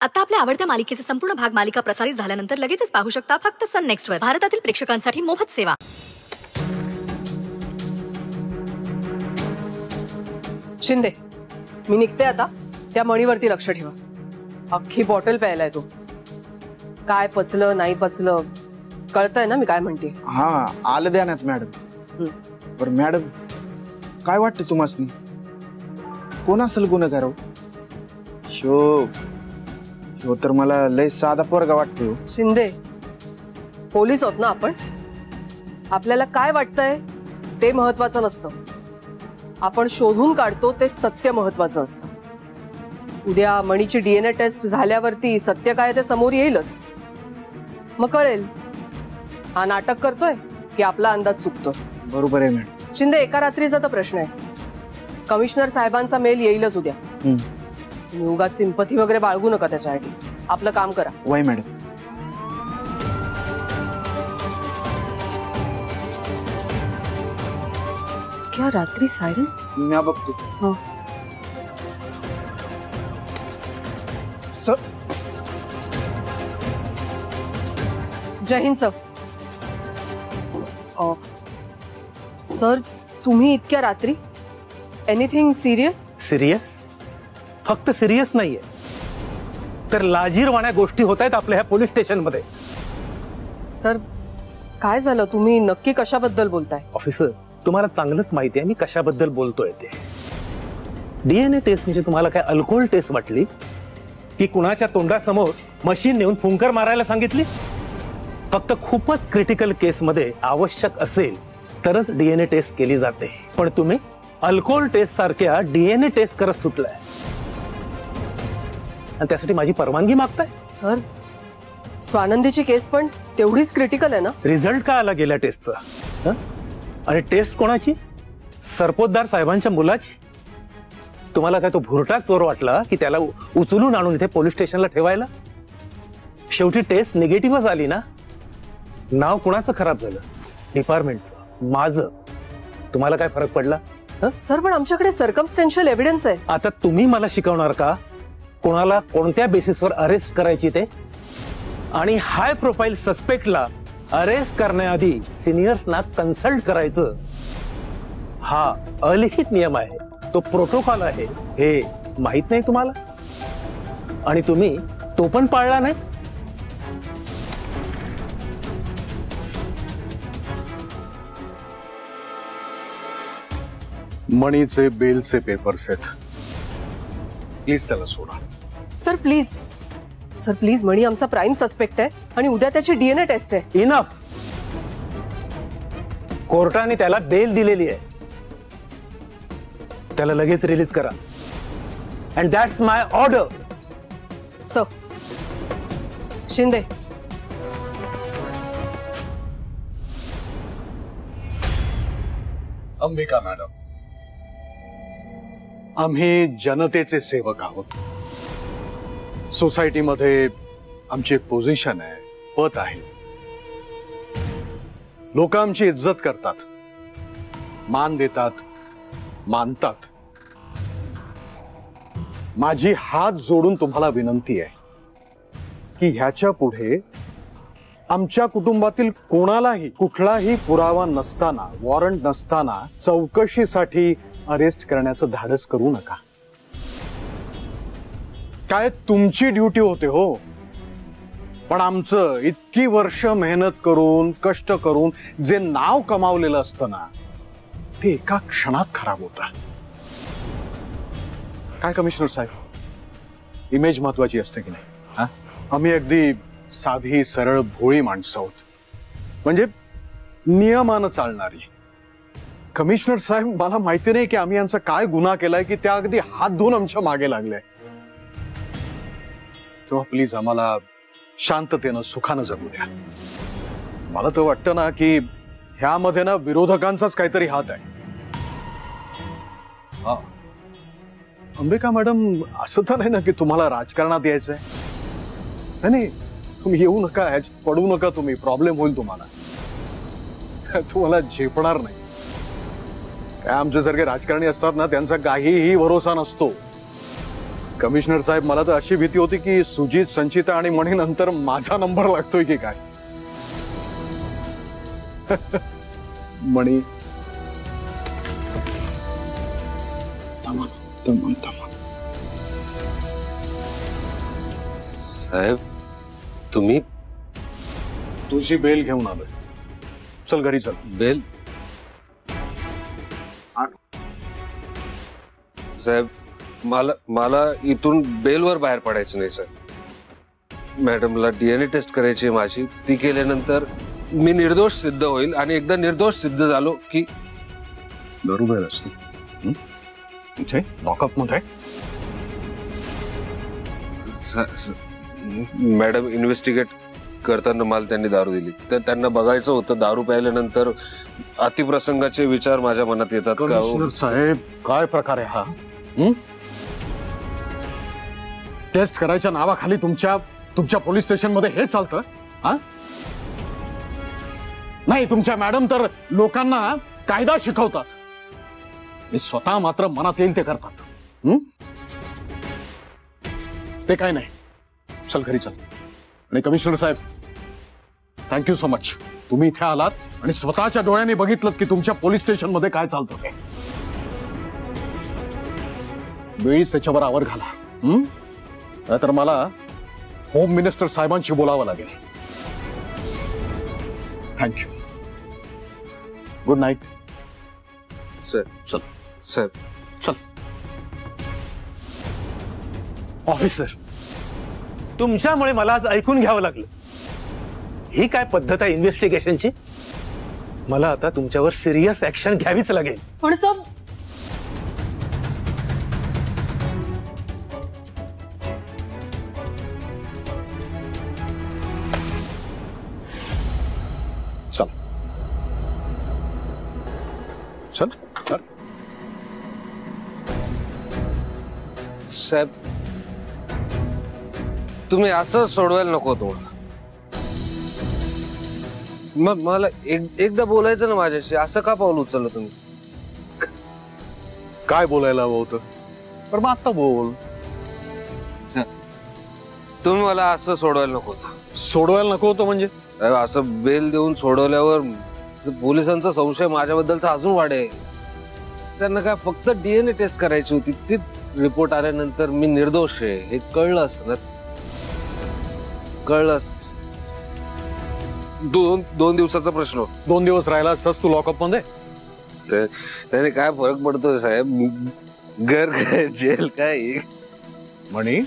आता आपल्या आवडत्या मालिकेचे संपूर्ण भाग मालिका प्रसारित झाल्यानंतर लगेचच पाहू शकता फक्त सन नेक्स्ट वर. भारतातील प्रेक्षकांसाठी मोफत सेवा. शिंदे, मी निघते आता. त्या मणीवरती लक्ष ठेवा. अख्खी बॉटल प्यायलाय तो. काय पचलं नाही पचलं कळतंय ना मी काय म्हणते. हा आलं ध्यानात मॅडम. बरं मॅडम, काय वाटतं तुम्हासनी कोण असेल गुन्हेगार? शो तर मला लय साधा पोरगा वाटतो. शिंदे, पोलीस आहोत ना आपण. आपल्याला काय वाटतंय ते महत्वाचं नसतं. आपण शोधून काढतो ते सत्य महत्वाचं असतं. उद्या मणीची DNA टेस्ट झाल्यावरती सत्य काय ते समोर येईलच. मग कळेल हा नाटक करतोय की आपला अंदाज चुकतोय. बरोबर आहे मॅडम. शिंदे, एका रात्रीचा तर प्रश्न आहे. कमिशनर साहेबांचा मेल येईलच उद्या. तुम्ही उगाच सिंपथी वगैरे बाळगू नका त्याच्यासाठी. आपलं काम करा. वय मॅडम. क्या रात्री सायरन? मी बघतो. सर. जय हिंद सर. सर, तुम्ही इतक्या रात्री? Anything serious? सिरियस? फक्त सिरियस नाहीये तर लाजीरवाण्या गोष्टी होत आहेत आपल्या ह्या पोलीस स्टेशन मध्ये. सर, काय झालं? तुम्ही नक्की कशाबद्दल बोलताय? ऑफिसर, तुम्हाला चांगलंच माहिती आहे मी कशाबद्दल बोलतोय ते. DNA टेस्ट म्हणजे तुम्हाला काय अल्कोहोल टेस्ट वाटली की कुणाच्या तोंडासमोर मशीन नेऊन फुंकर मारायला सांगितली? फक्त खूपच क्रिटिकल केस मध्ये आवश्यक असेल तरच DNA टेस्ट केली जाते. पण तुम्ही अल्कोहोल टेस्ट सारख्या DNA टेस्ट करत सुटलाय आणि त्यासाठी माझी परवानगी मागताय? सर, स्वानंदीची केस पण तेवढीच क्रिटिकल आहे ना? रिझल्ट काय आला गेल्या टेस्टचा? आणि टेस्ट कोणाची? सरपोतदार साहेबांच्या मुलाची? तुम्हाला काय तो भुरटा चोर वाटला की त्याला उचलून आणून इथे पोलीस स्टेशनला ठेवायला? शेवटी टेस्ट निगेटिव्हच आली ना. नाव कुणाचं खराब झालं? डिपार्टमेंटचं, माझं. तुम्हाला काय फरक पडला? सर, पण आमच्याकडे सर्कमस्टेन्शियल एव्हिडन्स आहे. आता तुम्ही मला शिकवणार का कोणाला कोणत्या बेसिसवर अरेस्ट करायची ते? आणि हाय प्रोफाईल सस्पेक्टला अरेस्ट करण्याआधी सिनियर्सना कन्सल्ट करायचं हा अलिखित नियम आहे. तो प्रोटोकॉल आहे. हे माहित नाही तुम्हाला? आणि तुम्ही तो पण पाळला नाही. मणीचे बेलचे पेपर्स आहेत. प्लीज त्याला सोडा. Sir please. सर प्लीज, मणी आमचा प्राइम सस्पेक्ट आहे आणि उद्या त्याची DNA टेस्ट आहे. इनफ. कोर्टाने त्याला बेल दिलेली आहे. त्याला लगेच रिलीज करा. And that's my order. Sir. Shinde. Ambika madam, आम्ही जनतेचे सेवक आहोत. सोसायटीमध्ये आमची एक पोझिशन आहे, पद आहे. लोक आमची इज्जत करतात, मान देतात, मानतात. माझी हात जोडून तुम्हाला विनंती आहे की ह्याच्या पुढे आमच्या कुटुंबातील कोणालाही कुठलाही पुरावा नसताना, वॉरंट नसताना चौकशीसाठी अरेस्ट करण्याचं धाडस करू नका. काय तुमची ड्युटी होते हो, पण आमचं इतकी वर्ष मेहनत करून कष्ट करून जे नाव कमावलेलं असतं ना, ते एका क्षणात खराब होतं. काय कमिशनर साहेब, इमेज महत्वाची असते की नाही? हा, आम्ही अगदी साधी सरळ भोळी माणसं आहोत, म्हणजे नियमानं चालणारी. कमिशनर साहेब, मला माहिती नाही की आम्ही यांचा काय गुन्हा केलाय की त्या अगदी हात धुवून आमच्या मागे लागले. तेव्हा प्लीज आम्हाला शांततेनं सुखानं जगू द्या. मला तर वाटतं ना की ह्यामध्ये ना विरोधकांचाच काहीतरी हात आहे. हा, अंबिका मॅडम, असं तर नाही ना की तुम्हाला राजकारणात यायचंय? नाही, तुम्ही येऊ नका, ह्याच्यात पडू नका तुम्ही. प्रॉब्लेम होईल तुम्हाला. तुम्हाला झेपणार नाही. काय आमच्यासारखे राजकारणी असतात ना, त्यांचा काहीही भरोसा नसतो. कमिशनर साहेब, मला तर अशी भीती होती की सुजित, संचिता आणि मणी नंतर माझा नंबर लागतोय की काय. मणी, साहेब तुम्ही तुझी बेल घेऊन आलोय. चल घरी चल. बेल साहेब मला इथून बेलवर बाहेर पडायचं नाही सर. मॅडमला डीएनए टेस्ट करायची आहे माझी. ती केल्यानंतर मी निर्दोष सिद्ध होईल आणि एकदा निर्दोष सिद्ध झालो की बरोबर असतो इथे लॉकअप मध्ये. मॅडम इन्व्हेस्टिगेट करताना मला त्यांनी दारू दिली तर त्यांना बघायचं होतं दारू प्यायल्यानंतर अतिप्रसंगाचे विचार माझ्या मनात येतात का. कमिशनर साहेब, काय प्रकार आहे हा? टेस्ट करायच्या नावाखाली तुमच्या पोलीस स्टेशन मध्ये हे चालतं? हा, नाही, तुमच्या मॅडम तर लोकांना कायदा शिकवतात. हे स्वतः मात्र मनात येईल ते करतात. ते काय नाही. चल घरी चल. आणि कमिशनर साहेब, थँक्यू सो मच. तुम्ही इथे आलात आणि स्वतःच्या डोळ्यांनी बघितलं की तुमच्या पोलीस स्टेशन मध्ये काय चालतं ते. वेळीच त्याच्यावर आवर घाला. तर मला होम मिनिस्टर साहेबांशी बोलावं लागेल. थँक्यू. Good night. सर चल साहेब. चल. ऑफिसर, तुमच्यामुळे मला आज ऐकून घ्यावं लागलं. ही काय पद्धत आहे इन्व्हेस्टिगेशनची? मला आता तुमच्यावर सिरियस ऍक्शन घ्यावीच लागेल. पण सब चल चल चल. साहेब तुम्ही असं सोडवायला नको तुम्हाला. मग मला एकदा बोलायचं ना माझ्याशी. असं का पाऊल उचललं तुम्ही? काय बोलायला हवं होतं? पण मग आता बोल. तुम्ही मला असं सोडवायला नको होतं. सोडवायला नको होतं म्हणजे? साहेब, असं बेल देऊन सोडवल्यावर पोलिसांचा संशय माझ्याबद्दलचा अजून वाढेल. त्यांना काय फक्त डीएनए टेस्ट करायची होती. ती रिपोर्ट आल्यानंतर मी निर्दोष आहे हे कळलं असं ना. कळलंच. 2 दिवसाचा प्रश्न. 2 दिवस राहिला असतास तू लॉकअप मध्ये. त्याने काय फरक पडतोय साहेब? घर काय जेल काय. म्हणी